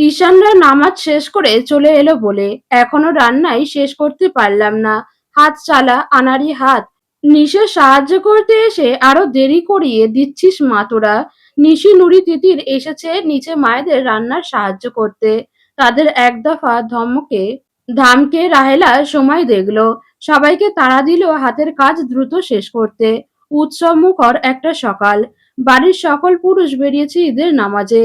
ঈশানরা নামাজ শেষ করে চলে এলো বলে এখনো রান্নাই শেষ করতে পারলাম না। হাত চালা আনাড়ি হাত। নিশে সাহায্য করতে এসে আরো দেরি করিয়ে দিচ্ছিস মা তোরা। নিশি নুরি তিতির এসেছে নিচে মায়েদের রান্নার সাহায্য করতে। তাদের এক দফা ধমকে ধামকে রাহেলা সময় দেখলো। সবাইকে তাড়া দিল হাতের কাজ দ্রুত শেষ করতে। উৎসবমুখর একটা সকাল। বাড়ির সকল পুরুষ বেরিয়েছে ঈদের নামাজে।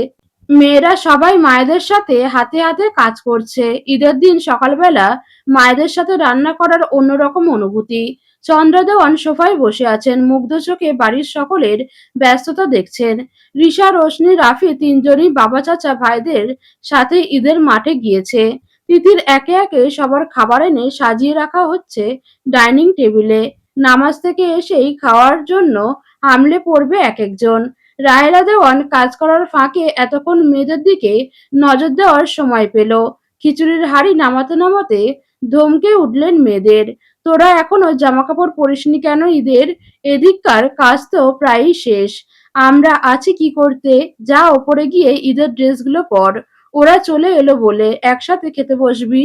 মেয়েরা সবাই মায়েদের সাথে হাতে হাতে কাজ করছে। ঈদের দিন সকালবেলা মায়েদের সাথে রান্না করার অন্যরকম অনুভূতি। চন্দ্রা দেওয়ান সোফায় বসে আছেন, মুগ্ধ চোখে বাড়ির সকলের ব্যস্ততা দেখছেন। রিশা, রোশনি, রাফি তিনজনই বাবা চাচা ভাইদের সাথে ঈদের মাঠে গিয়েছে। তিথির একে একে সবার খাবার এনে সাজিয়ে রাখা হচ্ছে ডাইনিং টেবিলে। নামাজ থেকে এসেই খাওয়ার জন্য হামলে পড়বে এক একজন। রাহেলা দেওয়ান কাজ করার ফাঁকে এতক্ষণ মেয়েদের দিকে নজর দেওয়ার সময় পেল। খিচুড়ির হাঁড়ি নামাতে নামাতে ধমকে উঠলেন মেয়েদের। তোরা এখনো জামাকাপড় পরিসনি কেন ঈদের? এদিককার কাজ তো প্রায়ই শেষ। আমরা আছি কি করতে? যা ওপরে গিয়ে ঈদের ড্রেসগুলো পর। ওরা চলে এলো বলে একসাথে খেতে বসবি।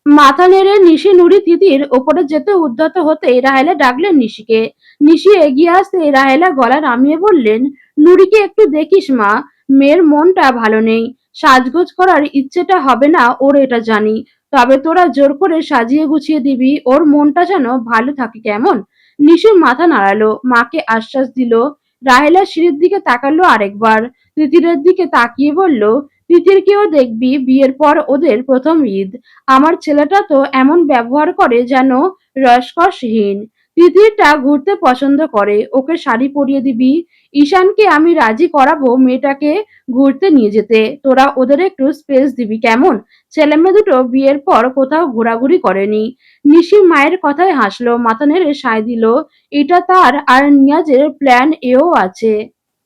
মাথা নেড়ে নিশি নুরি তিতির ওপরে যেতে উদ্যত হতেই রাহেলা ডাকলেন নিশিকে। নিশি এগিয়ে আসতে রাহেলা গলা নামিয়ে বললেন, নুরিকে একটু দেখিস মা, মেয়ের মনটা ভালো নেই। সাজগোজ করার ইচ্ছেটা হবে না ওর, এটা জানি। তবে তোরা জোর করে সাজিয়ে গুছিয়ে দিবি, ওর মনটা যেন ভালো থাকে কেমন। নিশি মাথা নাড়ালো, মাকে আশ্বাস দিল। রাহেলা সিঁড়ির দিকে তাকালো আরেকবার, তিতিরের দিকে তাকিয়ে বলল, তিতিরকেও দেখবি, বিয়ের পর ওদের প্রথম ঈদ। আমার ছেলেটা তো এমন ব্যবহার করে যেন রসকসহীন। তিতিরটা ঘুরতে পছন্দ করে, ওকে শাড়ি পরিয়ে দিবি। ঈশানকে আমি রাজি করাবো মেয়েটাকে ঘুরতে নিয়ে যেতে। তোরা ওদের একটু স্পেস দিবি কেমন? ছেলেমেয়ে দুটো বিয়ের পর কোথাও ঘোরাঘুরি করেনি। নিশি মায়ের কথায় হাসলো, মাথা নেড়ে সায় দিল। এটা তার আর নিয়াজের প্ল্যান এও আছে।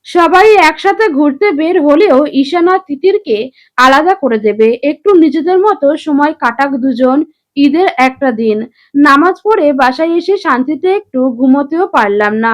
সবাই একসাথে ঘুরতে বের হলেও ঈশান আর তিতিরকে আলাদা করে দেবে। একটু নিজেদের মতো সময় কাটাক দুজন। ঈদের একটা দিন। নামাজ পড়ে বাসায় এসে শান্তিতে একটু ঘুমোতেও পারলাম না।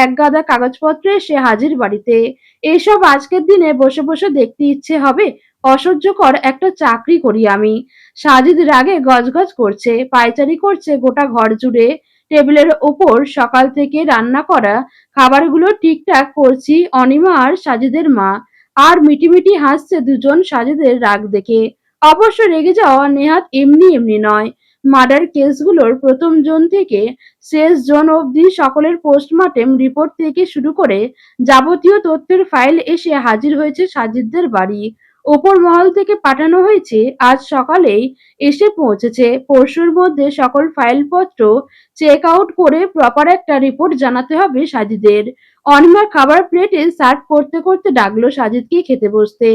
এক গাদা কাগজপত্রে এসে হাজির বাড়িতে। এসব আজকের দিনে বসে বসে দেখতে ইচ্ছে হবে? অসহ্যকর একটা চাকরি করি আমি। সাজিদ রাগে গজগজ করছে, পায়চারি করছে গোটা ঘর জুড়ে। টেবিলের ওপর সকাল থেকে রান্না করা খাবারগুলো ঠিকঠাক করছি অনিমা আর সাজিদের মা। আর মিটিমিটি হাসছে দুজন সাজিদের রাগ দেখে। অবশ্য রেগে যাওয়া নেহাত এমনি এমনি নয়। মার্ডার কেসগুলোর প্রথম জন থেকে শেষ জন অবধি সকলের পোস্টমর্টেম রিপোর্ট থেকে শুরু করে যাবতীয় তথ্যের ফাইল এসে হাজির হয়েছে সাজিদদের বাড়ি। ওপর মহল থেকে পাঠানো হয়েছে, আজ সকালেই এসে পৌঁছেছে। পরশুর মধ্যে সকল ফাইলপত্র চেক আউট করে প্রপার একটা রিপোর্ট জানাতে হবে সাজিদের। অনিমা খাবার প্লেটে সার্ভ করতে করতে ডাকলো সাজিদকে খেতে বসতে।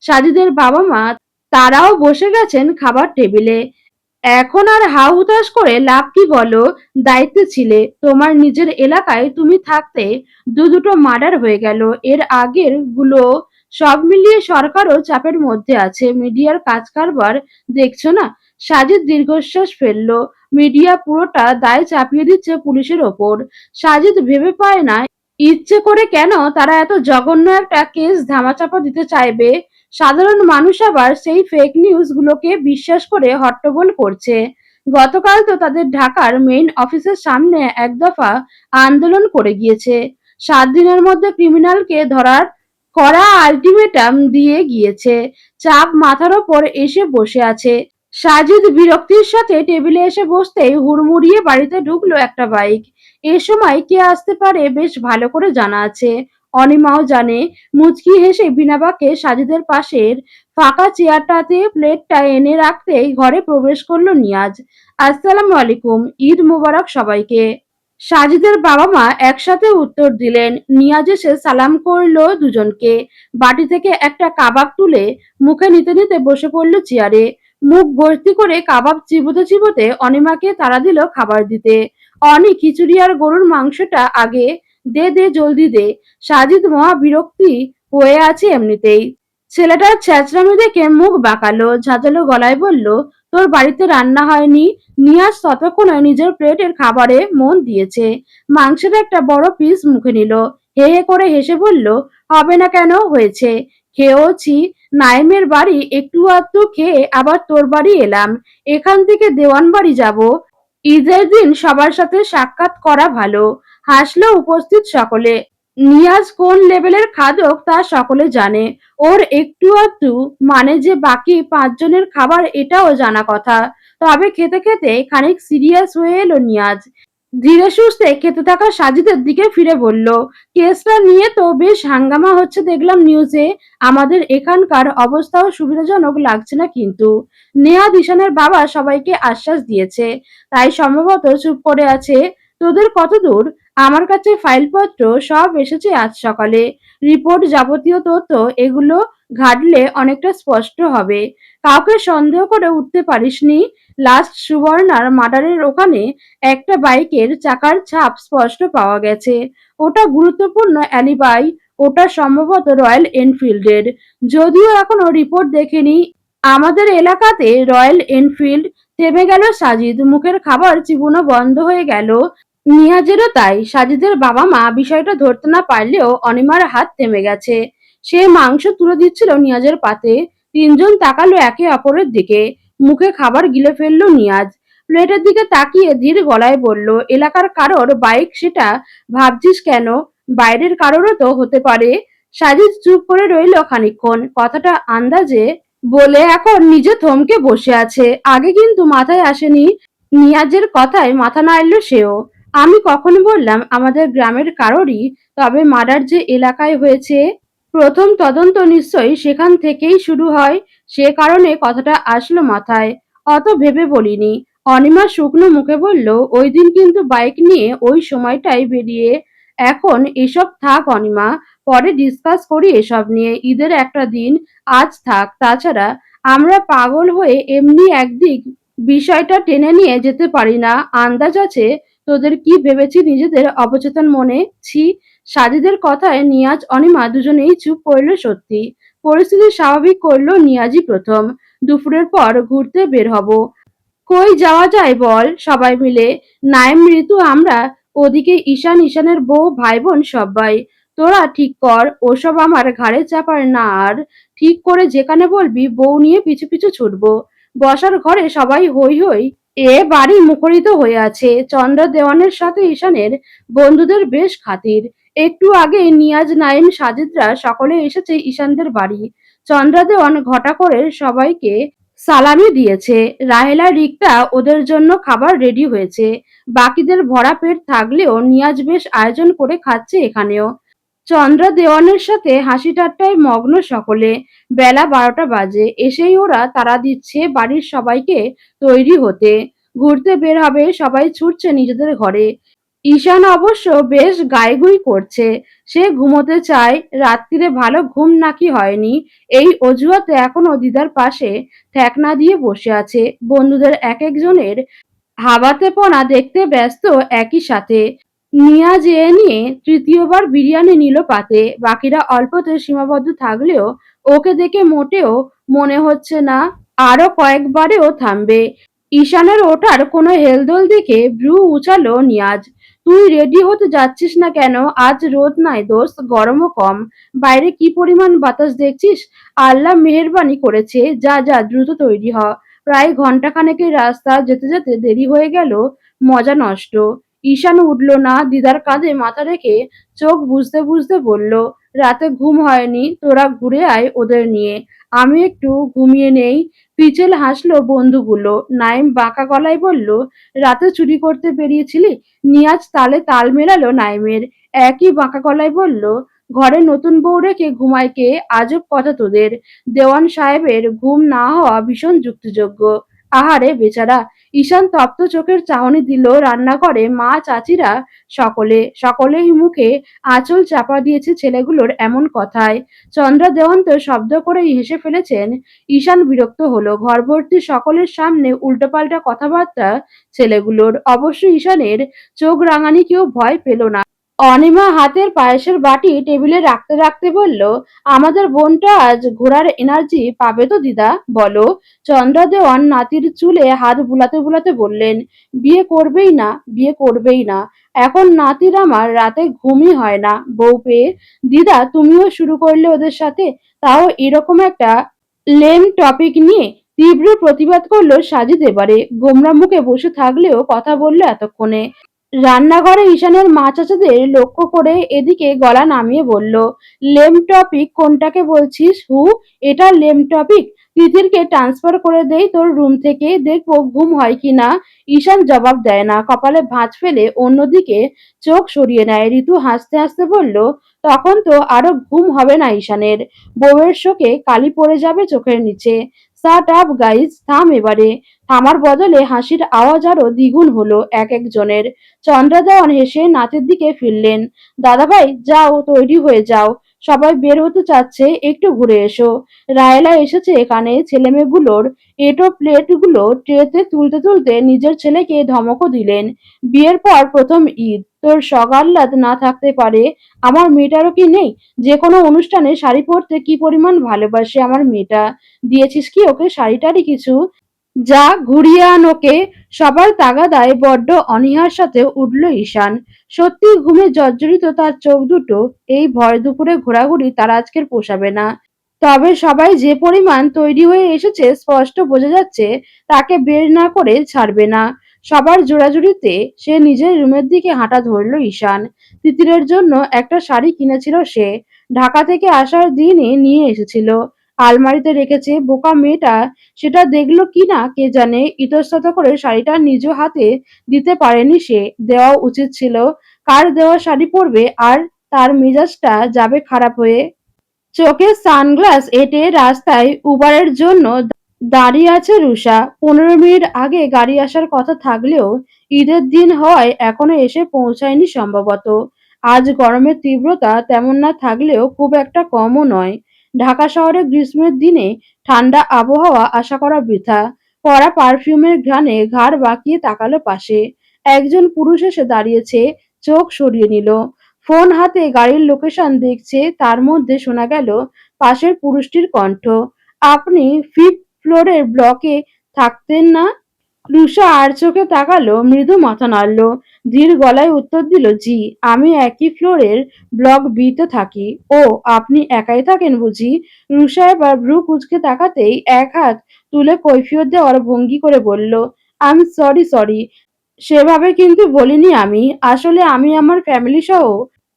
সাজিদের বাবা মা তারাও বসে গেছেন খাবার টেবিলে। এখন আর হা হুতাশ করে লাভ কি বলো? দায়িত্বে ছিলে, তোমার নিজের এলাকায় তুমি থাকতে দুটো মার্ডার হয়ে গেল। এর আগের গুলো সব মিলিয়ে সরকারও চাপের মধ্যে আছে। মিডিয়ার কাজ কারবার দেখছো না? সাজিদ দীর্ঘশ্বাস ফেললো। মিডিয়া পুরোটা দায় চাপিয়ে দিচ্ছে পুলিশের ওপর। সাজিদ ভেবে পায় না ইচ্ছে করে কেন তারা এত জঘন্য একটা কেস ধামাচাপা দিতে চাইবে। সাধারণ মানুষ আবার সেই ফেক নিউজ গুলোকে বিশ্বাস করে হট্টগোল করছে। গতকাল তো তাদের ঢাকার মেইন অফিসের সামনে এক দফা আন্দোলন করে গিয়েছে। 7 দিনের মধ্যে ক্রিমিনালকে ধরার কড়া আলটিমেটাম দিয়ে গিয়েছে। চাপ মাথার ওপর এসে বসে আছে। সাজিদ বিরক্তির সাথে টেবিলে এসে বসতেই হুড়মুড়িয়ে বাড়িতে ঢুকলো একটা বাইক। এ সময় কে আসতে পারে বেশ ভালো করে জানা আছে। অনিমাও জানে। মুচকি হেসে বিনা বাক্যে সাজিদের পাশের ফাঁকা চেয়ারটাতে প্লেটটা এনে রাখতেই ঘরে প্রবেশ করলো নিয়াজ। আসসালামু আলাইকুম, ঈদ মুবারক সবাইকে। সাজিদের বাবা মা একসাথে উত্তর দিলেন। নিয়াজ এসে সালাম করলো দুজনকে। বাটি থেকে একটা কাবাব তুলে মুখে নিতে নিতে বসে পড়লো চেয়ারে। মুখ ভর্তি করে কাবাব চিবোতে চিবোতে অনিমাকে তাড়া দিল খাবার দিতে। অনি, খিচুড়ি আর গরুর মাংসটা আগে দে, দে জলদি দে। সাজিদ মহা বিরক্তি হয়ে আছে এমনিতেই। ছেলেটার ছ্যাঁচড়ামি দেখে মুখ বাঁকালো, ঝাঁঝালো গলায় বলল, তোর বাড়িতে রান্না হয়নি? নিয়াজ ততক্ষণে নিজের প্লেটের খাবারে মন দিয়েছে। মাংসের একটা বড় পিস মুখে নিল। হে হে করে হেসে বলল, হবে না কেন, হয়েছে। খেয়েওছি, নাইমের বাড়ি একটু আধটু খেয়ে আবার তোর বাড়ি এলাম। এখান থেকে দেওয়ান বাড়ি যাব। ঈদের দিন সবার সাথে সাক্ষাৎ করা ভালো। হাসলো উপস্থিত সকলে। নিয়াজ কোন লেভেলের খাদক তা সকলে জানে। ওর একটু আধটু মানে যে বাকি ৫ জনের খাবার এটাও জানা কথা। তবে খেতে খেতে খানিক সিরিয়াস হয়ে এলো নিয়াজ। ধীরে সুস্থে খেতে থাকা সাজিদের দিকে ফিরে বলল, কেসটা নিয়ে তো বেশ হাঙ্গামা হচ্ছে দেখলাম নিউজে। আমাদের এখানকার অবস্থাও সুবিধাজনক লাগছে না কিন্তু। নেহাত ঈশানের বাবা সবাইকে আশ্বাস দিয়েছে, তাই সম্ভবত চুপ করে আছে। তোদের কতদূর? আমার কাছে ফাইলপত্র সব এসেছে আজ সকালে। রিপোর্ট যাবতীয় তথ্য এগুলো ঘাটলে অনেকটা স্পষ্ট হবে। কাউকে সন্দেহ করে উঠতে পারিসনি? লাস্ট সুবর্ণার মার্ডারের ওখানে একটা বাইকের চাকার ছাপ স্পষ্ট পাওয়া গেছে। ওটা গুরুত্বপূর্ণ অ্যালিবাই। ওটা সম্ভবত রয়্যাল এনফিল্ডের। যদিও এখনো রিপোর্ট দেখেনি। আমাদের এলাকাতে রয়্যাল এনফিল্ড। থেমে গেল সাজিদ। মুখের খাবার চিবোনো বন্ধ হয়ে গেল। নিয়াজেরও তাই। সাজিদের বাবা মা বিষয়টা ধরতে না পারলেও অনিমার হাত থেমে গেছে। সে মাংস তুলে দিচ্ছিল নিয়াজের পাতে। তিনজন তাকালো একে অপরের দিকে। মুখে খাবার গিলে ফেললো নিয়াজ। প্লেটের দিকে তাকিয়ে ধীর গলায় বলল, এলাকার কারোর বাইক সেটা ভাবছিস কেন? বাইরের কারোরও তো হতে পারে। সাজিদ চুপ করে রইল খানিকক্ষণ। কথাটা আন্দাজে বলে এখন নিজে থমকে বসে আছে। আগে কিন্তু মাথায় আসেনি। নিয়াজের কথায় মাথা নাড়ল সেও। আমি কখন বললাম আমাদের গ্রামের কারোরই? তবে মার্ডার যে এলাকায় হয়েছে, প্রথম তদন্ত নিশ্চয়ই সেখান থেকেই শুরু হয়। সে কারণে কথাটা আসলো মাথায়। অত ভেবে বলিনি। অনিমা শুকনো মুখে বলল, ওই দিন কিন্তু বাইক নিয়ে ওই সময়টাই বেরিয়ে। এখন এসব থাক অনিমা, পরে ডিসকাস করি এসব নিয়ে। ঈদের একটা দিন, আজ থাক। তাছাড়া আমরা পাগল হয়ে এমনি একদিক বিষয়টা টেনে নিয়ে যেতে পারি না। আন্দাজ আছে তোদের কি ভেবেছি নিজেদের অবচেতন মনে? ছি। সাজিদের কথায় নিয়াজ অনিমা দুজনেই চুপ করল। সত্যি পরিস্থিতি স্বাভাবিক করলো নিয়াজই প্রথম। দুপুরের পর ঘুরতে বের হব। কই যাওয়া যায় বল সবাই মিলে? নাইম, ঋতু, আমরা। ওদিকে ঈশান, ঈশানের বউ, ভাই বোন সবাই। তোরা ঠিক কর। ওসব আমার ঘাড়ে চাপার না আর। ঠিক করে যেখানে বলবি বউ নিয়ে পিছু পিছু ছুটবো। বসার ঘরে সবাই হই হই। এ বাড়ি মুখরিত হয়ে আছে। চন্দ্র দেওয়ানের সাথে ঈশানের বন্ধুদের বেশ খাতির। একটু আগে নিয়াজ, নাইম, সাজিদরা সকলে এসেছে ঈশানদের বাড়ি। চন্দ্রা দেওয়ান ঘটা করে সবাইকে সালামি দিয়েছে। রাহেলা, রিক্তা ওদের জন্য খাবার রেডি হয়েছে। বাকিদের ভরা পেট থাকলেও নিয়াজ বেশ আয়োজন করে খাচ্ছে এখানেও। চন্দ্রা দেওয়ানের সাথে হাসি ঠাট্টায় মগ্ন সকলে। বেলা ১২টা বাজে। এসেই ওরা তাড়া দিচ্ছে বাড়ির সবাইকে তৈরি হতে। ঘুরতে বের হবে। সবাই ছুটছে নিজেদের ঘরে। ঈশান অবশ্য বেশ গাইগুই করছে। সে ঘুমোতে চায়। রাত্তিরে ভালো ঘুম নাকি হয়নি, এই অজুহাতে এখনো দিদার পাশে ঠেকনা দিয়ে বসে আছে। বন্ধুদের এক একজনের হাবাতেপনা দেখতে ব্যস্ত। একই সাথে নিয়াজ এ নিয়ে তৃতীয়বার বিরিয়ানি নিল পাতে। বাকিরা অল্পতে সীমাবদ্ধ থাকলেও ওকে দেখে মোটেও মনে হচ্ছে না আরো কয়েকবারেও থামবে। ঈশানের ওঠার কোনো হেলদোল দেখে ভ্রু উচালো নিয়াজ। তুই রেডি হতে যাচ্ছিস না কেন? আজ রোদ নাই দোস্ত, গরমও কম। বাইরে কি পরিমাণ বাতাস দেখছিস? আল্লাহ মেহেরবানি করেছে। যা যা দ্রুত তৈরি হ। প্রায় ঘন্টাখানেকের রাস্তা। যেতে যেতে দেরি হয়ে গেল, মজা নষ্ট। ঈশান উঠল না। দিদার কাঁধে মাথা রেখে চোখ বুজতে বুজতে বলল, রাতে ঘুম হয়নি, তোরা ঘুরে আয় ওদের নিয়ে। আমি একটু ঘুমিয়ে নেই। পিচেল হাসলো বন্ধুগুলো। নাইম বাঁকা গলায় বলল, রাতে চুরি করতে বেরিয়েছিলি? নিয়াজ তালে তাল মেলালো নাইমের। একই বাঁকা গলায় বলল, ঘরে নতুন বউ রেখে ঘুমায় কে? আজব কথা তোদের। দেওয়ান সাহেবের ঘুম না হওয়া ভীষণ যুক্তিযোগ্য। আহারে বেচারা। ঈশান তপ্ত চোখের চাহনি দিল রান্নাঘরে। মা, চাচিরা সকলেই মুখে আঁচল চাপা দিয়েছে ছেলেগুলোর এমন কথায়। চন্দ্রা দেওয়ান তো শব্দ করেই হেসে ফেলেছেন। ঈশান বিরক্ত হলো। ঘরভর্তি সকলের সামনে উল্টোপাল্টা কথাবার্তা ছেলেগুলোর। অবশ্য ঈশানের চোখ রাঙানি কেউ ভয় পেল না। অনিমা হাতের পায়েসের বাটি টেবিলে রাখতে রাখতে বলল, আমাদের বোনটা আজ ঘোরার এনার্জি পাবে তো দিদা, বলো? চন্দ্রা দেওয়ান নাতির চুলে হাত বুলাতে বুলাতে বললেন, বিয়ে করবেই না, বিয়ে করবেই না। এখন নাতির আমার রাতে ঘুমই হয় না বউ পেয়ে। দিদা তুমিও শুরু করলে ওদের সাথে। তাও এরকম একটা লেম টপিক নিয়ে। তীব্র প্রতিবাদ করলো সাজিদ এবারে। গোমরা মুখে বসে থাকলেও কথা বলল এতক্ষণে। রান্নাঘরে ঈশানের মা চাচাদের লক্ষ্য করে এদিকে গলা নামিয়ে বলল, লেম টপিক কোনটাকে বলছিস হু? এটা লেম টপিক? তিতিরকে ট্রান্সফার করে দেই তোর রুম থেকে, দেখবো ঘুম হয় কিনা। ঈশান জবাব দেয় না, কপালে ভাঁজ ফেলে অন্যদিকে চোখ সরিয়ে নেয়। ঋতু হাসতে হাসতে বলল, তখন তো আরো ঘুম হবে না ঈশানের, বউয়ের শোকে কালি পড়ে যাবে চোখের নিচে। শাট আপ গাইজ, থাম এবারে। থামার বদলে হাসির আওয়াজ আরো দ্বিগুণ হলো এক একজনের। চন্দ্রা দেওয়ান হেসে নাতের দিকে ফিরলেন। দাদাভাই যাও, তৈরি হয়ে যাও, সবাই বের হতে চাচ্ছে, একটু ঘুরে এসো। রায়লা এসেছে এখানে। ছেলেমেয়েগুলোর এঁটো প্লেটগুলো ট্রেতে তুলতে তুলতে নিজের ছেলেকে ধমকও দিলেন। বিয়ের পর প্রথম ঈদ, তোর সগাহ্লাদ না থাকতে পারে? আমার মেয়েটারও কি নেই? যে কোনো অনুষ্ঠানে শাড়ি পরতে কি পরিমাণ ভালোবাসে আমার মেয়েটা। দিয়েছিস কি ওকে শাড়ি-টাড়ি কিছু? যা ঘুরিয়ে আন ওকে। সবার তাগাদায় বড্ড অনীহার সাথে উঠল ঈশান। সত্যি ঘুমে জর্জরিত তার চোখ দুটো। এই ভর দুপুরে ঘোরাঘুরি তার আজকের পোষাবে না। তবে সবাই যে পরিমাণ তৈরি হয়ে এসেছে স্পষ্ট বোঝা যাচ্ছে তাকে বের না করে ছাড়বে না। সবার জোড়াজুড়িতে সে নিজের রুমের দিকে হাঁটা ধরল ঈশান। তিতিরের জন্য একটা শাড়ি কিনেছিল সে। ঢাকা থেকে আসার দিনই নিয়ে এসেছিল। আলমারিতে রেখেছে। বোকা মেয়েটা সেটা দেখলো কিনা কে জানে। ইতস্তত করে শাড়িটা নিজ হাতে দিতে পারেনি সে। দেওয়া উচিত ছিল। কার দেওয়া শাড়ি পরবে আর তার মেজাজটা যাবে খারাপ হয়ে। চোখে সানগ্লাস এঁটে রাস্তায় উবারের জন্য দাঁড়িয়ে আছে রুষা। 15 মিনিট আগে গাড়ি আসার কথা থাকলেও ঈদের দিন হওয়ায় এখনো এসে পৌঁছায়নি সম্ভবত। আজ গরমের তীব্রতা তেমন না থাকলেও খুব একটা কমও নয়। ঢাকা শহরে গ্রীষ্মের দিনে ঠান্ডা আবহাওয়া আশা করা বৃথা। পরা পারফিউমের ঘ্রাণে ঘাড় বাঁকিয়ে তাকালো পাশে। একজন পুরুষ এসে দাঁড়িয়েছে। চোখ সরিয়ে নিল। ফোন হাতে গাড়ির লোকেশন দেখছে। তার মধ্যে শোনা গেল পাশের পুরুষটির কণ্ঠ, আপনি 5th ফ্লোরের ব্লকে থাকতেন না? রুষা আর চোখে তাকালো, মৃদু মাথা নাড়ল। ধীর গলায় উত্তর দিল, জি, আমি একই ফ্লোরের ব্লক বি-তে থাকি। ও, আপনি একাই থাকেন বুঝি? রুষা এবার ভ্রু কুঁচকে তাকাতেই এক হাত তুলে কৈফিয়ত দেওয়ার ভঙ্গি করে বলল, আই এম সরি সরি, সেভাবে কিন্তু বলিনি আমি। আসলে আমি আমার ফ্যামিলি সহ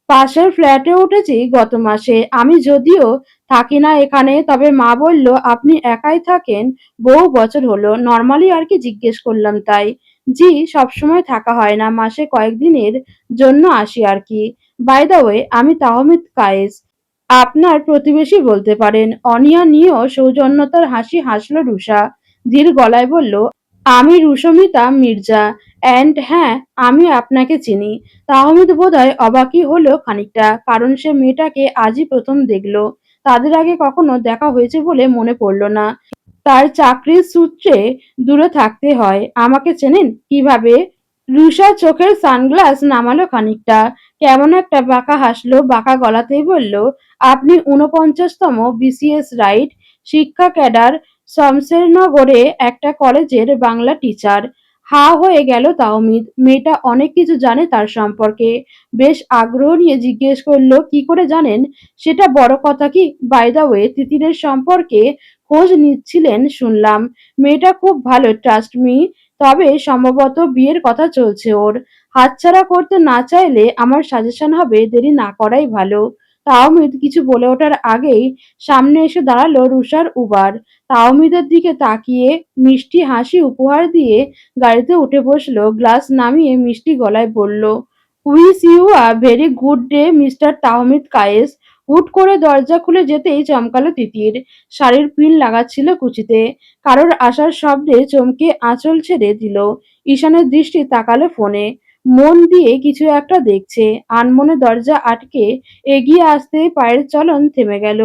পাশের ফ্ল্যাটে উঠেছি গত মাসে। আমি যদিও থাকি না এখানে, তবে মা বলল আপনি একাই থাকেন বহু বছর হলো। নরমালি আর কি জিজ্ঞেস করলাম তাই। জি, সবসময় থাকা হয় না, মাসে কয়েকদিনের জন্য আসি আর কি। বাই দ্য ওয়ে, আমি তাহমিদ কায়েস, আপনার প্রতিবেশী বলতে পারেন। অনিয়া নিয়েও সৌজন্যতার হাসি হাসল রুষা। ধীর গলায় বলল, আমি রুশমিতা মির্জা। অ্যান্ড হ্যাঁ, আমি আপনাকে চিনি। তাহমিদ বোধহয় অবাকই হলো খানিকটা, কারণ সে মেয়েটাকে আজই প্রথম দেখলো। তাদের আগে কখনো দেখা হয়েছে বলে মনে পড়ল না। তার চাকরির সূত্রে দূরে থাকতে হয়। আমাকে চেনেন কিভাবে? রুষা চোখের সানগ্লাস নামালো খানিকটা। কেমন একটা বাঁকা হাসলো। বাঁকা গলাতেই বলল, আপনি 49তম বিসিএস রাইট? শিক্ষা ক্যাডার, শমশেরনগরে একটা কলেজের বাংলা টিচার। হা হয়ে গেল তাহমিদ। মেয়েটা অনেক কিছু জানে তার সম্পর্কে। বেশ আগ্রহ নিয়ে জিজ্ঞেস করলো, কি করে জানেন? সেটা বড় কথা কি? বাই দ্য ওয়ে, তিতিরের সম্পর্কে খোঁজ নিচ্ছিলেন শুনলাম। মেয়েটা খুব ভালো, ট্রাস্ট মি। তবে সম্ভবত বিয়ের কথা চলছে ওর। হাতছাড়া করতে না চাইলে আমার সাজেশন হবে দেরি না করাই ভালো। তাওমিদ কিছু বলে ওঠার আগেই সামনে এসে দাঁড়ালো রুষার উবার। তাওমিদের দিকে তাকিয়ে মিষ্টি হাসি উপহার দিয়ে গাড়িতে উঠে বসলো। গ্লাস নামিয়ে মিষ্টি গলায় বলল, wish you a very good day mister Tahmid Kayes. হুট করে দরজা খুলে যেতেই চমকালো তিতির। শাড়ির পিন লাগাচ্ছিল কুচিতে। কারোর আসার শব্দে চমকে আঁচল ছেড়ে দিল। ঈশানের দৃষ্টি তাকালো ফোনে। মন দিয়ে কিছু একটা দেখছে। আনমনে দরজা আটকে এগিয়ে আসতেই পায়ের চলন থেমে গেল।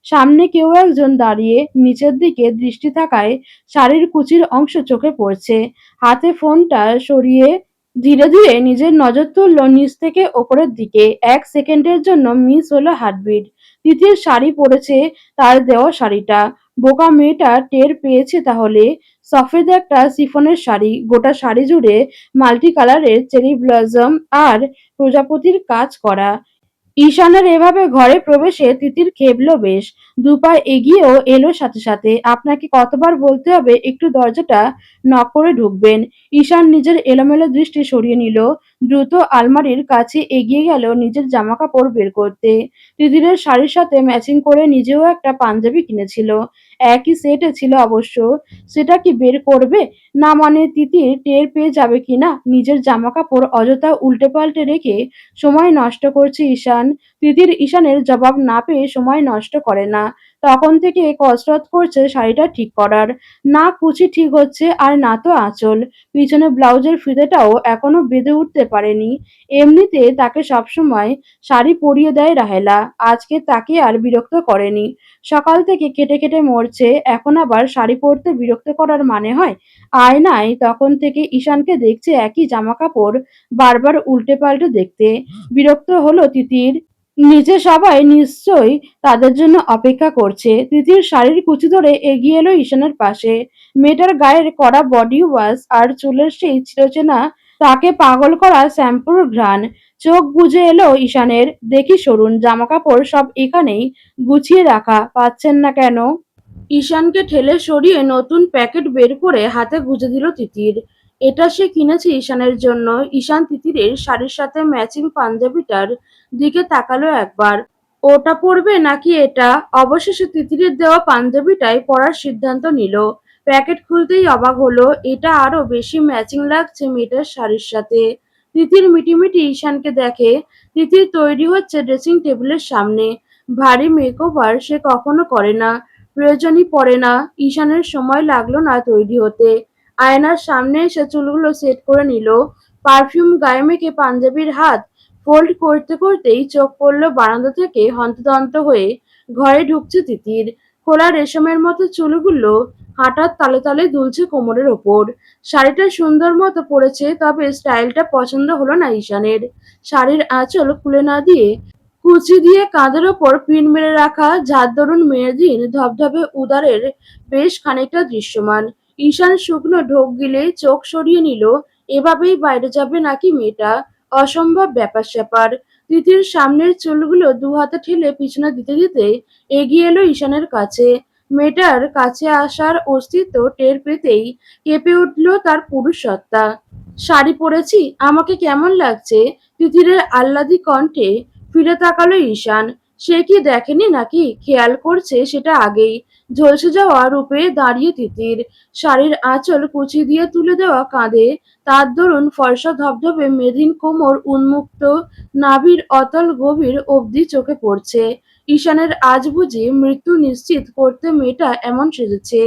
সামনে কেউ একজন দাঁড়িয়ে। নিচের দিকে দৃষ্টি থাকায় শাড়ির কুচির অংশ চোখে পড়ছে। হাতে ফোনটা সরিয়ে ধীরে ধীরে নিজের নজর তুলল নিচ থেকে ওপরের দিকে। 1 সেকেন্ডের জন্য মিস হলো হার্টবিট। তিতির শাড়ি পরেছে, তার দেওয়া শাড়িটা। বোকা মেয়েটা টের পেয়েছে তাহলে। সফেদ একটা শিফনের শাড়ি। গোটা শাড়ি জুড়ে মাল্টি কালারের চেরি ব্লসম আর প্রজাপতির কাজ করা। ঈশানের এভাবে ঘরে প্রবেশে তিতির খেপল বেশ। দুপা এগিয়েও এলো সাথে সাথে। আপনাকে কতবার বলতে হবে একটু দরজাটা নক করে ঢুকবেন। ঈশান নিজের এলোমেলো দৃষ্টি সরিয়ে নিল। দ্রুত আলমারির কাছে এগিয়ে গেল নিজের জামাকাপড় বের করতে। তিতিরের শাড়ির সাথে ম্যাচিং করে নিজেও একটা পাঞ্জাবি কিনেছিল। একই সেটে ছিল অবশ্য। সেটা কি বের করবে? না মানে তিতির টের পেয়ে যাবে কিনা? নিজের জামাকাপড় অযথা উল্টে পাল্টে রেখে সময় নষ্ট করছে ঈশান। তিতির ঈশানের জবাব না পেয়ে সময় নষ্ট করে না। তখন থেকে কসরত করছে শাড়িটা ঠিক করার। না কুচি ঠিক হচ্ছে আর না তো আঁচল। পিছনে ব্লাউজের ফিতেটাও এখনো বেঁধে উঠতে পারেনি। এমনিতে তাকে সবসময় শাড়ি পরিয়ে দেয় রাহেলা। আজকে তাকে আর বিরক্ত করেনি। সকাল থেকে খেটে খেটে মরছে, এখন আবার শাড়ি পরতে বিরক্ত করার মানে হয়? আয়নায় তখন থেকে ঈশানকে দেখছে একই জামাকাপড় বারবার উল্টে পাল্টে দেখতে। বিরক্ত হলো তিতির। নিচে সবাই নিশ্চয়ই তাদের জন্য অপেক্ষা করছে। তিতির শাড়ির কুচি ধরে এগিয়ে এলো ঈশানের পাশে। মেয়েটার গায়ের কড়া বডি ওয়াশ আর চুলের সেই চিরচেনা তাকে পাগল করা শ্যাম্পুর ঘ্রাণ। চোখ বুজে এলো ঈশানের। দেখি সরুন, জামাকাপড় সব এখানেই গুছিয়ে রাখা, পাচ্ছেন না কেন? ঈশানকে ঠেলে সরিয়ে নতুন প্যাকেট বের করে হাতে গুজে দিল তিতির। এটা সে কিনেছে ঈশানের জন্য। ঈশান তিতিরের শাড়ির সাথে ম্যাচিং পাঞ্জাবিটার দিকে তাকালো একবার। ওটা পরবে নাকি এটা? অবশেষে তিতিরের দেওয়া পাঞ্জাবিটাই পরার সিদ্ধান্ত নিল। প্যাকেট খুলতেই অবাক হলো, এটা আরো বেশি ম্যাচিং লাগছে মেয়েটার শাড়ির সাথে। তিতির মিটিমিটি ঈশানকে দেখে। তিতির তৈরি হচ্ছে ড্রেসিং টেবিলের সামনে। ভারী মেকওভার সে কখনো করে না, প্রয়োজনই পড়ে না। ঈশানের সময় লাগলো না তৈরি হতে। আয়নার সামনে এসে চুলগুলো সেট করে নিল। পারফিউম গায়ে মেখে পাঞ্জাবির হাত ফোল্ড করতে করতেই চোখ পড়ল বারান্দা থেকে হন্তদন্ত হয়ে ঘরে ঢুকছে তিতির। খোলা রেশমের মতো চুলগুলো হাঁটার তালে তালে দুলছে কোমরের ওপর। শাড়িটা সুন্দর মতো পড়েছে, তবে স্টাইলটা পছন্দ হলো না ঈশানের। শাড়ির আঁচল খুলে না দিয়ে কুচি দিয়ে কাঁধের ওপর পিন মেরে রাখা যার দরুন মেয়েদিন ধবধবে উদারের বেশ খানিকটা দৃশ্যমান। ঈশান শুকনো ঢোক গিলে চোখ সরিয়ে নিল। এভাবেই বাইরে যাবে নাকি মেয়েটা? অসম্ভব ব্যাপার স্যাপার। তিতির সামনের চুলগুলো দু হাতে ঠেলে পিছনে দিতে দিতে এগিয়ে এলো ঈশানের কাছে। মেয়েটার কাছে আসার অস্তিত্ব টের পেতেই কেঁপে উঠল তার পুরুষ সত্তা। শাড়ি পরেছি, আমাকে কেমন লাগছে? তিতিরের আহ্লাদি কণ্ঠে ফিরে তাকালো ঈশান। সে কি দেখেনি নাকি? খেয়াল করছে সেটা আগেই। ঝলসে যাওয়া রূপে দাঁড়িয়ে তিতির। শাড়ির আঁচল কুচি দিয়ে তুলে দেওয়া কাঁধে তার দরুন ফর্সা ধবধবে মেদিন কোমর উন্মুক্ত নাভির অতল গভীর অবধি চোখে পড়ছে। ঈশানের আজ বুঝি মৃত্যু নিশ্চিত করতে মেয়েটা এমন সেজেছে।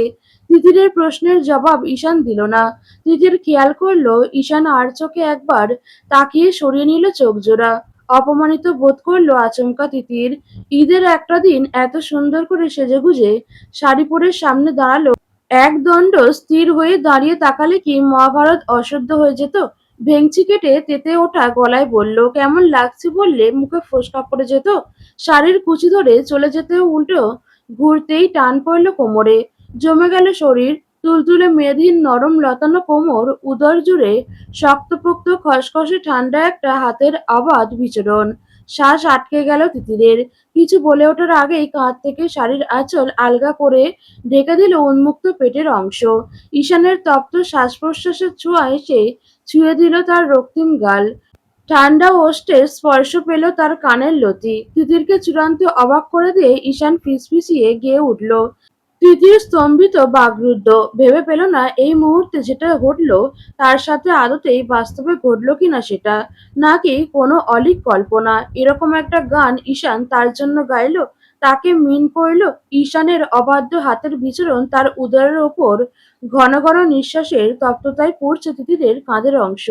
তিতিরের প্রশ্নের জবাব ঈশান দিল না। তিতির খেয়াল করলো ঈশান আর চোখে একবার তাকিয়ে সরিয়ে নিল চোখ জোড়া। অপমানিত বোধ করলো আচমকা তিতির। ঈদের একটা দিন এত সুন্দর করে সেজেগুজে শাড়ি পরে সামনে দাঁড়ালো, একদণ্ড স্থির হয়ে দাঁড়িয়ে তাকালে কি মহাভারত অশুদ্ধ হয়ে যেত? ভেংচি কেটে তেতে ওঠা গলায় বলল, কেমন লাগছে বললে মুখে ফোসকা পড়ে যেত। শাড়ির কুচি ধরে চলে যেতেও উল্টো ঘুরতেই টান পড়ল কোমরে। জমে গেল শরীর। তুলতুলে মেয়েদের নরম লতানো কোমর, উদর জুড়ে শক্তপোক্ত খসখসে ঠান্ডা একটা হাতের অবাধ বিচরণ। শ্বাস আটকে গেল তিতিরের। কিছু বলে ওঠার আগেই কাঁধ থেকে শাড়ির আঁচল আলগা করে ঢেকে দিল উন্মুক্ত পেটের অংশ। ঈশানের তপ্ত শ্বাস-প্রশ্বাসের ছোঁয়া এসে ছুঁয়ে দিল তার রক্তিম গাল। ঠান্ডা ওষ্ঠের স্পর্শ পেল তার কানের লতি। তিতিরকে চূড়ান্ত অবাক করে দিয়ে ঈশান ফিসফিসিয়ে গেয়ে উঠল। তিতির স্তম্ভিত বাকরুদ্ধ। ভেবে পেল না এই মুহূর্তে যেটা ঘটল তার সাথে আদতেই বাস্তবে ঘটল কিনা সেটা, নাকি কোনো অলীক কল্পনা। এরকম একটা গান ঈশান তার জন্য গাইল, তাকে মিন পড়ল। ঈশানের অবাধ্য হাতের বিচরণ তার উদরের ওপর ঘন ঘন নিঃশ্বাসের তপ্ততায় পড়ছে তিতিরের কাঁধের অংশ।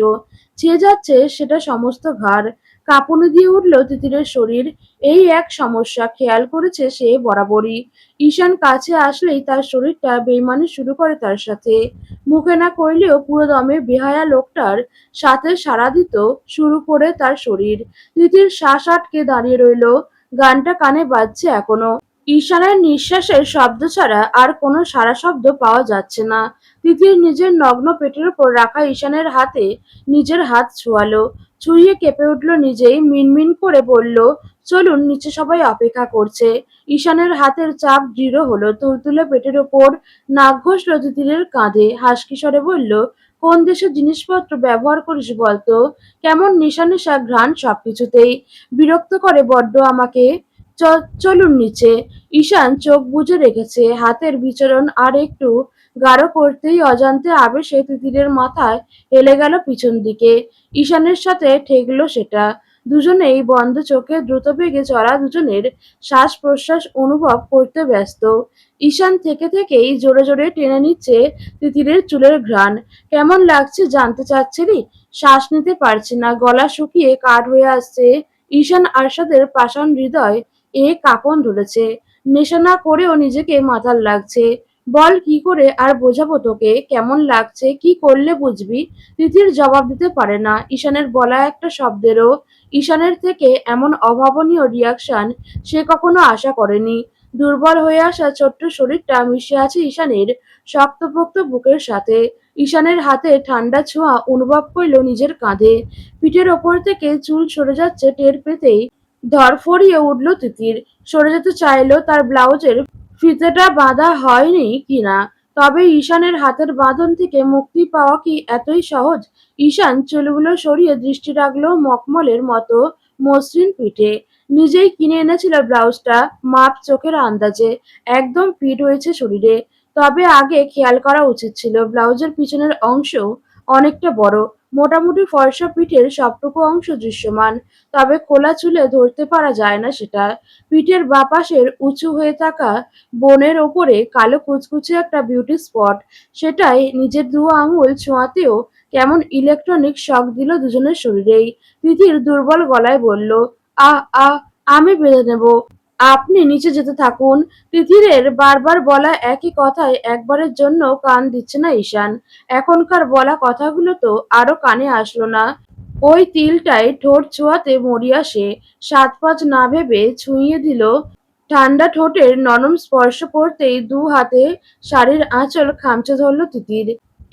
ছেয়ে যাচ্ছে সেটা সমস্ত ঘাড়। কাঁপুনি দিয়ে উঠল তিতিরের শরীর। এই এক সমস্যা খেয়াল করেছে সে বরাবরই। ঈশান কাছে আসলেই তার শরীরটা বেইমানি শুরু করে তার সাথে। মুখে না কইলেও পুরোদমে বেহায়া লোকটার সাথে সাড়া দিত শুরু করে তার শরীর। তিতির শ্বাস আটকে দাঁড়িয়ে রইল। গানটা কানে বাজছে এখনো। ঈশানের নিঃশ্বাসের শব্দ ছাড়া আর কোনো সাড়া শব্দ পাওয়া যাচ্ছে না। তিতির নিজের নগ্ন পেটের উপর রাখা ঈশানের হাতে নিজের হাত ছোঁয়ালো। ছুঁয়ে কেঁপে উঠল নিজেই, মিনমিন করে বলল, চলুন, নিচে সবাই অপেক্ষা করছে। ঈশানের হাতের চাপ দৃঢ় হলো, তুলতুলে পেটের ওপর নাক ঘষল তিতিরের কাঁধে, হাসকি স্বরে বলল, কোন দেশের জিনিসপত্র ব্যবহার করিস বলতো? কেমন নেশা নেশা ঘ্রাণ সবকিছুতেই। বিরক্ত করে বড্ড আমাকে। চলুন নিচে। ঈশান চোখ বুজে রেখেছে, হাতের বিচরণ আর একটু গাঢ় করতেই অজান্তে আবেশে তিতিরের মাথায় হেলে গেল পিছন দিকে। ঈশানের সাথে ঠেকল সেটা। দুজনেই বন্ধ চোখে দ্রুত বেগে চলা দুজনের শ্বাস প্রশ্বাস অনুভব করতে ব্যস্ত। ঈশান থেকে থেকেই জোরে জোরে টেনে নিচ্ছে তিতিরের চুলের ঘ্রাণ। কেমন লাগছে জানতে চাচ্ছিলি? শ্বাস নিতে পারছি না, গলা শুকিয়ে কাঠ হয়ে আসছে। ঈশান আরশাদের পাষাণ হৃদয় কাঁপন ধরেছে। নেশা না করেও নিজেকে মাতাল লাগছে। বল, কি করে আর বোঝাবো তোকে কেমন লাগছে? কি করলে বুঝবি? তিতির জবাব দিতে পারে না ঈশানের বলা একটা শব্দেরও। ঈশানের থেকে এমন অভাবনীয় রিয়াকশন সে কখনো আশা করেনি। দুর্বল হয়ে আসা ছোট্ট শরীরটা মিশে আছে ঈশানের শক্তপোক্ত বুকের সাথে। ঈশানের হাতে ঠান্ডা ছোঁয়া অনুভব করল নিজের কাঁধে। পিঠের ওপর থেকে চুল সরে যাচ্ছে টের পেতেই ধরফরিয়ে উঠল তিতির। সরে যেতে চাইল, তার ব্লাউজের ফিতেটা বাঁধা হয়নি কিনা। তবে ঈশানের হাতের বাঁধন থেকে মুক্তি পাওয়া কি এতই সহজ? ঈশান চুলগুলো সরিয়ে দৃষ্টি রাখল মখমলের মতো মসৃণ পিঠে। নিজেই কিনে এনেছিল ব্লাউজটা, মাপ চোখের আন্দাজে একদম ফিট হয়েছে শরীরে। তবে আগে খেয়াল করা উচিত ছিল, ব্লাউজের পিছনের অংশ অনেকটা বড়। মোটামুটি ফর্সা পিঠের সবটুকু অংশ দৃশ্যমান, তবে খোলা চুলে ধরতে পারা যায় না সেটা। পিঠের বাঁ পাশের উঁচু হয়ে থাকা বোনের ওপরে কালো কুচকুচে একটা বিউটি স্পট, সেটাই নিজের দু আঙুল ছোঁয়াতেও কেমন ইলেকট্রনিক শক দিল দুজনের শরীরেই। তিথির দুর্বল গলায় বলল, আহ আহ, আমি বেঁধে নেব, আপনি নিচে যেতে থাকুন। তিথিরের বারবার বলা একই কথায় একবারের জন্য কান দিচ্ছে না ঈশান। এখনকার বলা কথাগুলো তো আরো কানে আসলো না। ওই তিলটায় ঠোঁট ছোঁয়াতে মরিয়া সে। সাত পাঁচ না ভেবে ছুঁইয়ে দিল। ঠান্ডা ঠোঁটের নরম স্পর্শ পড়তেই দু হাতে শাড়ির আঁচল খামচে ধরল তিতির।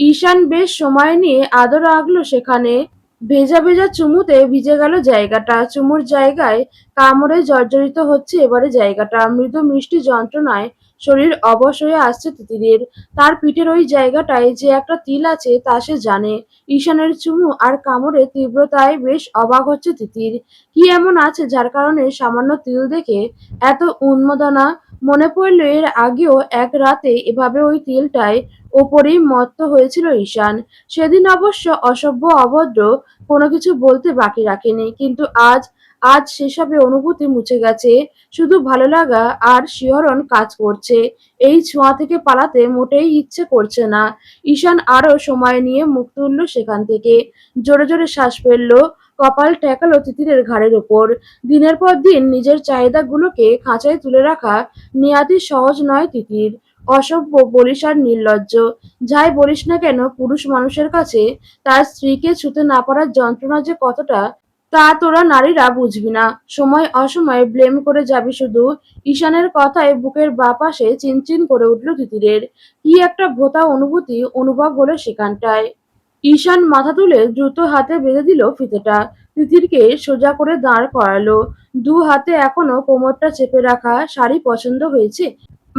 ঈশান বেশ সময় নিয়ে আদর রাখল সেখানে। ভেজা ভেজা চুমুতে ভিজে গেল জায়গাটা। চুমুর জায়গায় কামড়ে জর্জরিত হচ্ছে এবারে জায়গাটা। মৃদু মিষ্টি যন্ত্রণায় শরীর অবশ হয়ে আসছে তিতিরের। তার পিঠের ওই জায়গাটায় যে একটা তিল আছে তা সে জানে। ঈশানের চুমু আর কামড়ের তীব্রতায় বেশ অবাক হচ্ছে তিতির। কি এমন আছে যার কারণে সামান্য তিল দেখে এত উন্মাদনা? মনে পড়ল এর আগেও এক রাতে এভাবে ওই তিলটায় ওপরেই মত্ত হয়েছিল ঈশান। সেদিন অবশ্য অসভ্য অভদ্র কোনো কিছু বলতে বাকি রাখেনি, কিন্তু আজ আজ সেসবে অনুভূতি মুছে গেছে। শুধু ভালো লাগা আর শিহরণ কাজ করছে। এই ছোঁয়া থেকে পালাতে মোটেই ইচ্ছে করছে না। ঈশান আরো সময় নিয়ে মুখ তুলল সেখান থেকে। জোরে জোরে শ্বাস ফেলল, কপাল ঠেকালো তিতিরের ঘাড়ের ওপর। দিনের পর দিন নিজের চাহিদাগুলোকে খাঁচায় তুলে রাখা নেহাতই সহজ নয় তিতির। অসভ্য, বলিস আর নির্লজ্জ, যাই বলিস না কেন, পুরুষ মানুষের কাছে তার স্ত্রীকে ছুঁতে না পারার যন্ত্রণা যে কতটা তা তোরা নারীরা বুঝবি না। সময় অসময়ে ব্লেম করে যাবি শুধু। ঈশানের কথায় বুকের বাঁ পাশে চিনচিন করে উঠল তিতিরের। কি একটা ভোঁতা অনুভূতি অনুভব হলো সেখানটায়। ঈশান মাথা তুলে দ্রুত হাতে বেঁধে দিল ফিতেটা। তিতিরকে সোজা করে দাঁড় করালো। দু হাতে এখনো কোমরটা চেপে রাখা। শাড়ি পছন্দ হয়েছে?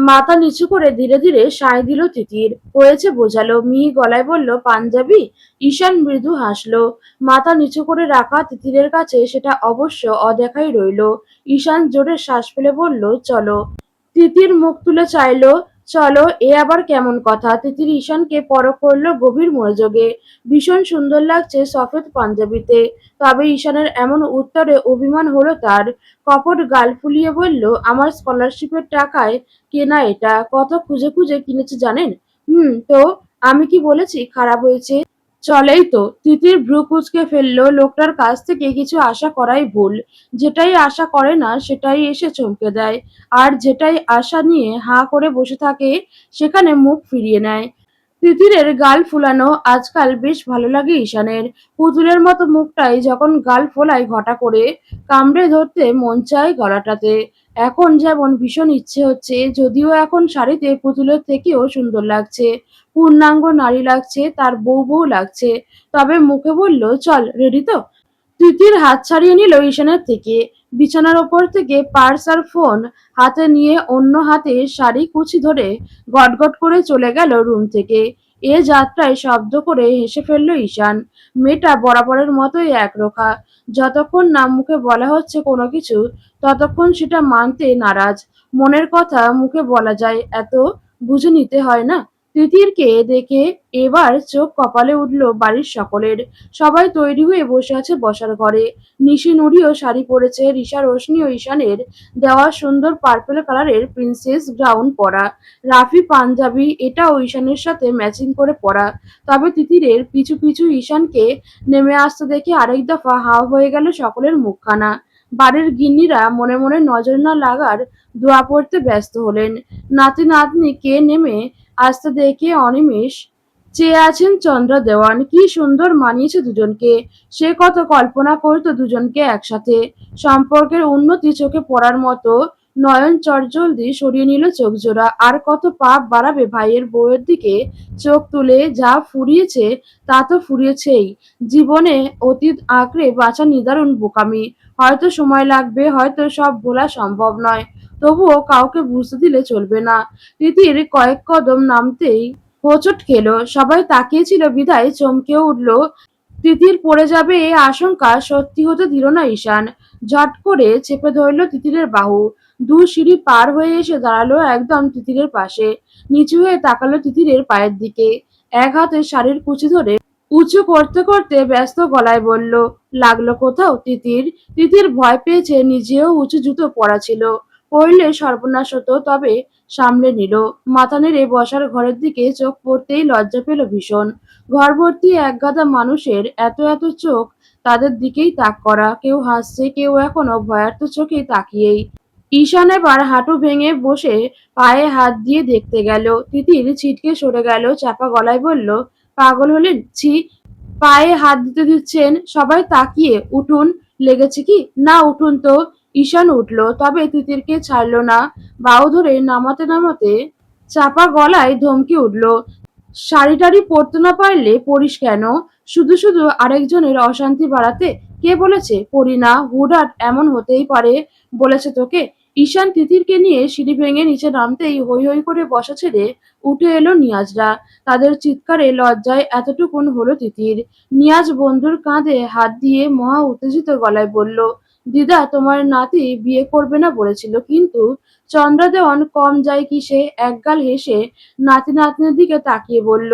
মাথা নিচু করে ধীরে ধীরে সায় দিল তিতির। হয়েছে বোঝালো, মিহি গলায় বলল, পাঞ্জাবি? ঈশান মৃদু হাসলো। মাথা নিচু করে রাখা তিতিরের কাছে সেটা অবশ্য অদেখাই রইল। ঈশান জোরে শ্বাস ফেলে বলল, চলো। তিতির মুখ তুলে চাইল, চলো, এ আবার কেমন কথা? তিতির ঈশানকে পরখ করল গভীর মনোযোগে। ভীষণ সুন্দর লাগছে সফেদ পাঞ্জাবিতে। তবে ঈশানের এমন উত্তরে অভিমান হলো তার। কপট গাল ফুলিয়ে বলল, আমার স্কলারশিপের টাকায় কেনা এটা। কত খুঁজে খুঁজে কিনেছি জানেন? তো আমি কি বলেছি খারাপ হয়েছে? চলেই তো। তিতির ভ্রু কুঁচকে ফেলল। লোকটার কাছ থেকে কিছু আশা করাই ভুল। যেটাই আশা করে না সেটাই এসে চমকে দেয়। আর যেটাই আশা নিয়ে হাঁ করে বসে থাকে সেখানে মুখ ফিরিয়ে নেয়। তিতিরের গাল ফুলানো আজকাল বেশ ভালো লাগে ঈশানের। পুতুলের মতো মুখটাই যখন গাল ফোলায় ঘটা করে, কামড়ে ধরতে মন চায় গলাটাতে। এখন যেমন ভীষণ ইচ্ছে হচ্ছে, যদিও এখন শাড়িতে পুতুলের থেকেও সুন্দর লাগছে। পূর্ণাঙ্গ নারী লাগছে, তার বউ বউ লাগছে। তবে মুখে বলল, চল, রেডি তো? তিতির হাত ছাড়িয়ে নিল ঈশানের থেকে। বিছানার ওপর থেকে পার্স আর ফোন হাতে নিয়ে অন্য হাতে শাড়ি কুচি ধরে গটগট করে চলে গেল রুম থেকে। এ যাত্রায় শব্দ করে হেসে ফেলল ঈশান। মেয়েটা বরাবরের মতোই একরোখা। যতক্ষণ না মুখে বলা হচ্ছে কোনো কিছু, ততক্ষণ সেটা মানতে নারাজ। মনের কথা মুখে বলা যায়, এত বুঝে নিতে হয় না। তিতিরকে দেখে এবার চোখ কপালে উঠল বাড়ির সকলের। সবাই তৈরি হয়ে বসে আছে বসার ঘরে। নিশি নুরিও শাড়ি পরেছে, রিশা রোশনি ও ঈশানের দেওয়া সুন্দর পার্পল কালারের প্রিন্সেস গ্রাউন পরা, রাফি পাঞ্জাবি এটাও ঈশানের সাথে ম্যাচিং করে পরা। তবে তিতিরের পিছু পিছু ঈশানকে নেমে আসতে দেখে আরেক দফা হাঁ হয়ে গেল সকলের মুখখানা। বাড়ির গিন্নিরা মনে মনে নজর না লাগার দোয়া পড়তে ব্যস্ত হলেন। নাতি নাতনি কে নেমে আসতে দেখে অনিমেষ চেয়ে আছেন চন্দ্রা দেওয়ান। কি সুন্দর মানিয়েছে দুজনকে। সে কত কল্পনা করতো দুজনকে একসাথে। সম্পর্কের উন্নতি চোখে পড়ার মতো। নয়ন চটজলদি সরিয়ে নিল চোখ জোড়া। আর কত পাপ বাড়াবে ভাইয়ের বউয়ের দিকে চোখ তুলে। যা ফুরিয়েছে তা তো ফুরিয়েছেই। জীবনে অতীত আঁকড়ে বাঁচা নিদারুণ বোকামি। হয়তো সময় লাগবে, হয়তো সব ভোলা সম্ভব নয়, তবুও কাউকে বুঝতে দিলে চলবে না। তিতির কয়েক কদম নামতেই হোঁচট খেলো। সবাই তাকিয়েছিল বিধায় চমকেও উঠল। তিতির পড়ে যাবে এই আশঙ্কা সত্যি হতে দিল না ঈশান। ঝট করে চেপে ধরল তিতিরের বাহু। দু সিঁড়ি পার হয়ে এসে দাঁড়ালো একদম তিতিরের পাশে। নিচু হয়ে তাকালো তিতিরের পায়ের দিকে। এক হাতে শাড়ির কুচি ধরে উঁচু করতে করতে ব্যস্ত গলায় বলল, লাগলো কোথাও তিতির? তিতির ভয় পেয়েছে, নিজেও উঁচু জুতো পরা ছিল। পড়লে সর্বনাশ হতো, তবে সামলে নিল। মাথা নেড়ে বসার ঘরের দিকে চোখ পড়তেই লজ্জা পেল ভীষণ। ঘর ভর্তি একগাদা মানুষের এত এত চোখ তাদের দিকেই তাক করা। কেউ হাসছে, কেউ এখনো ভয়ার্ত চোখে তাকিয়েই। ঈশান এবার হাঁটু ভেঙে বসে পায়ে হাত দিয়ে দেখতে গেল। তিতির ছিটকে সরে গেল, চাপা গলায় বলল, পাগল হলেন? ছি! পায়ে হাত দিতে দিচ্ছেন, সবাই তাকিয়ে। উঠুন। লেগেছে কি? না, উঠুন তো। ঈশান উঠল, তবে তিতিরকে ছাড়ল না। বাহু ধরে নামাতে নামাতে চাপা গলায় ধমকে উঠল, শাড়ি টাড়ি পরতে না পারলে পরিস কেন? শুধু শুধু আরেকজনের অশান্তি বাড়াতে? কে বলেছে পরি না? হুটহাট এমন হতেই পারে। বলেছে তোকে? ঈশান তিতিরকে নিয়ে সিঁড়ি ভেঙে নিচে নামতেই হৈ হৈ করে বসা ছেড়ে উঠে এলো নিয়াজরা। তাদের চিৎকারে লজ্জায় এতটুকুন হলো তিতির। নিয়াজ বন্ধুর কাঁধে হাত দিয়ে মহা উত্তেজিত গলায় বলল, দিদা, তোমার নাতি বিয়ে করবে না বলেছিল, কিন্তু চন্দ্রা দেওয়ান কম যায় কিসে? একগাল হেসে নাতি নাতনির দিকে তাকিয়ে বলল,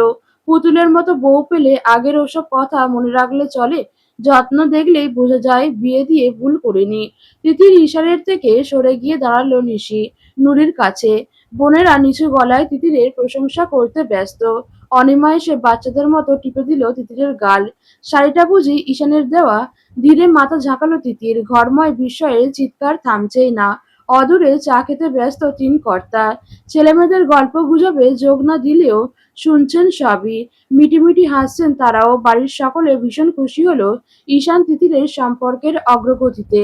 পুতুলের মতো বউ পেলে আগের ওসব কথা মনে রাখলে চলে? যত্ন দেখলেই বোঝা যায় বিয়ে দিয়ে ভুল করিনি। তিতির ইশারের থেকে সরে গিয়ে দাঁড়ালো নিশি নুরির কাছে। বোনেরা নিচু গলায় তিতিরের প্রশংসা করতে ব্যস্ত। অনিমা এসে বাচ্চাদের মতো টিপে দিল তিতিরের গাল। শাড়িটা বুঝি ঈশানের দেওয়া? ধীরে মাথা ঝাঁকালো তিতির। ঘরময় বিস্ময়ের চিৎকার থামছেই না। অদূরে চা খেতে ব্যস্ত তিন কর্তা। ছেলেমেয়েদের গল্প গুজবে যোগ না দিলেও শুনছেন সবই। মিটিমিটি হাসছেন তারাও। বাড়ির সকলে ভীষণ খুশি হলো ঈশান তিতিরের সম্পর্কের অগ্রগতিতে।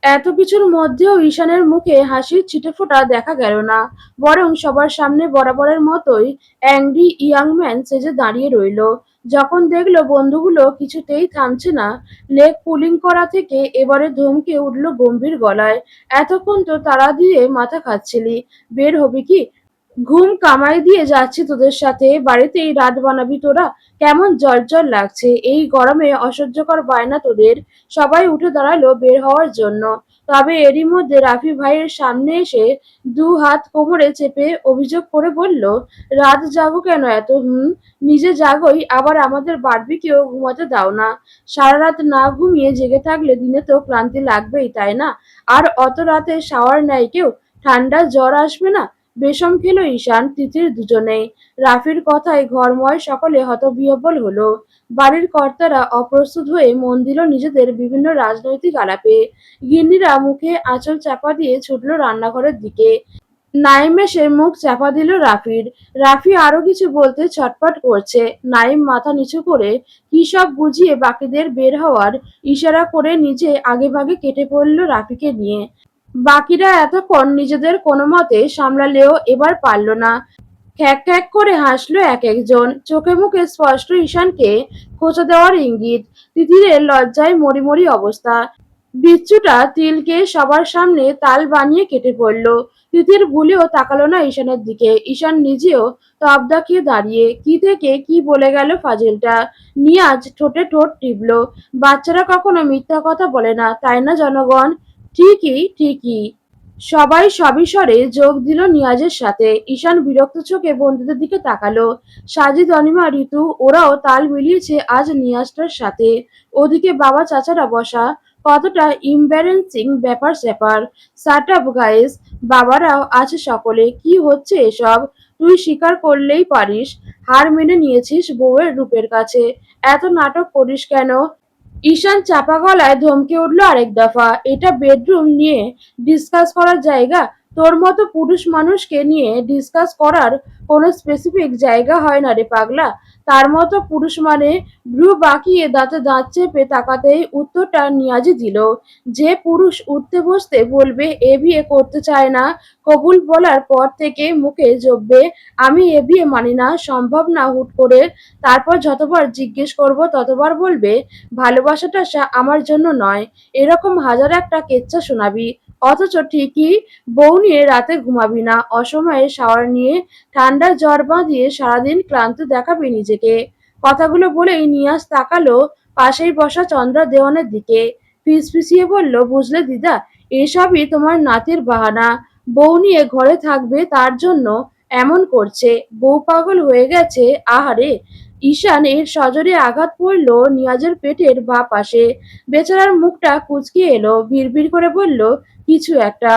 এত কিছুর মধ্যেও ঈশানের মুখে হাসির ছিটেফোঁটা দেখা গেল না। বরং সবার সামনে বরাবরের মতোই অ্যাংরি ইয়াং ম্যান সেজে দাঁড়িয়ে রইল। যখন দেখল বন্ধুগুলো কিছুতেই থামছে না, লেগ পুলিং করা থেকে এবারে ধমকে উঠল গম্ভীর গলায়, এতক্ষণ তো তাড়া দিয়ে মাথা খাচ্ছিলি, বের হবি কি? ঘুম কামাই দিয়ে যাচ্ছি তোদের সাথে, বাড়িতেই রাত বানাবি তোরা? কেমন জ্বর লাগছে এই গরমে, অসহ্যকর বায়না তোদের। সবাই উঠে দাঁড়ালো বের হওয়ার জন্য। তবে এরই মধ্যে রাফি ভাইয়ের সামনে এসে দু হাত কোমরে চেপে অভিযোগ করে বলল, রাত জাগো কেন এত? নিজে জাগোই, আবার আমাদের বারবিকিউ ঘুমাতে দাও না। সারা রাত না ঘুমিয়ে জেগে থাকলে দিনে তো ক্লান্তি লাগবেই, তাই না? আর অত রাতে শাওয়ার নেয় কেউ? ঠান্ডা জ্বর আসবে না? বেশম খেল ঈশান তিতির দুজনেই। রাফির কথায় ঘরময় সকলে হতবিহ্বল হলো। বাড়ির কর্তারা অপ্রস্তুত হয়ে মন দিল নিজেদের বিভিন্ন রাজনৈতিক আলাপে। গিন্নিরা মুখে আঁচল চাপা দিয়ে ছুটল রান্নাঘরের দিকে। নাইম এসে মুখ চাপা দিল রাফির। রাফি আরো কিছু বলতে ছটফট করছে। নাইম মাথা নিচু করে কি সব বুঝিয়ে বাকিদের বের হওয়ার ইশারা করে নিজে আগেভাগে কেটে পড়ল রাফিকে নিয়ে। বাকিরা এতক্ষণ নিজেদের কোনোমতে সামলালেও এবার পারল না। খ্যাঁক খ্যাঁক করে হাসলো এক একজন। চোখে মুখে স্পষ্ট ঈশানকে খোঁচা দেওয়ার ইঙ্গিত। তিতিরের লজ্জায় মরি মরি অবস্থা। বিচ্ছুটা তিলকে সবার সামনে তাল বানিয়ে কেটে পড়ল। তিতির ভুলেও তাকালো না ঈশানের দিকে। ঈশান নিজেও তবদা খেয়ে দাঁড়িয়ে। কি থেকে কি বলে গেল ফাজিলটা। নিয়াজ ঠোঁটে ঠোঁট টিপল। বাচ্চারা কখনো মিথ্যা কথা বলে না, তাই না জনগণ? ঠিকই, ঠিকই। সবাই সবিস্ময়ে যোগ দিল নিয়াজের সাথে। ঈশান বিরক্ত চোখে বন্ধুদের দিকে তাকালো। সাজিদ, অনিমা, ঋতু ওরাও তাল মিলিয়েছে আজ নিয়াজটার সাথে। ওদিকে বাবা চাচারা বসা। কতটা ইম্বারেন্সিং ব্যাপার স্যাপার। Shut up guys. বাবারাও আছে সকলে। কি হচ্ছে এসব? তুই স্বীকার করলেই পারিস। হার মেনে নিয়েছিস বউয়ের রূপের কাছে। এত নাটক করিস কেন? ঈশান চাপা গলায় ধমকে উঠল আরেক দফা। এটা বেডরুম নিয়ে ডিসকাস করার জায়গা? তোর মতো পুরুষ মানুষকে নিয়ে ডিসকাস করার কোনো স্পেসিফিক জায়গা হয় না রে পাগলা। তার মতো পুরুষ মানে? ভ্রু বাঁকিয়ে দাঁতে দাঁত চেপে তাকাতেই উত্তরটা নিয়াজি দিল। যে পুরুষ উঠতে বসতে বলবে এ বিয়ে করতে চায় না, কবুল বলার পর থেকে মুখে জপবে আমি এ বিয়ে মানি না, সম্ভব না হুট করে, তারপর যতবার জিজ্ঞেস করব ততবার বলবে ভালোবাসাটা আমার জন্য নয়, এরকম হাজার একটা কেচ্ছা শোনাবি। অথচ ঠিকই বউ নিয়ে রাতে ঘুমাবি না, অসময়ে শাওয়ার নিয়ে ঠান্ডা জ্বর বাঁধিয়ে সারাদিন ক্লান্ত দেখাবি নিজেকে। কথাগুলো বলেই নিয়াজ তাকালো পাশেই বসা চন্দ্রা দেওয়ানের দিকে। ফিসফিসিয়ে বলল, বুঝলে দিদা, এসবই তোমার নাতির বাহানা। বউ নিয়ে ঘরে থাকবে তার জন্য এমন করছে। বউ পাগল হয়ে গেছে। আহারে। ঈশান এর সজোরে আঘাত পড়ল নিয়াজের পেটের বাঁ পাশে। বেচারার মুখটা কুঁচকে এলো। বিড়বিড় করে বলল কিছু একটা।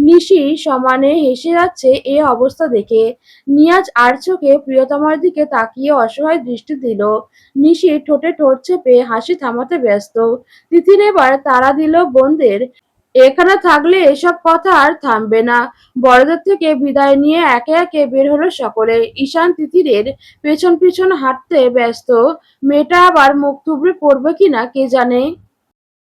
নিশি সমানে হেসে যাচ্ছে এ অবস্থা দেখে। নিয়াজ আর চোখে প্রিয়তমার দিকে তাকিয়ে অসহায় দৃষ্টি দিল। নিশি ঠোঁটে ঠোঁট চেপে হাসি থামাতে ব্যস্ত। তিতির এবার তাড়া দিল বোনদের। এখানে থাকলে এসব কথা আর থামবে না। বড়দের থেকে বিদায় নিয়ে একে একে বের হলো সকলে। ঈশান তিতিরের পেছন পেছন হাঁটতে ব্যস্ত। মেয়েটা আবার মুখ থুবড়ে পড়বে কিনা কে জানে।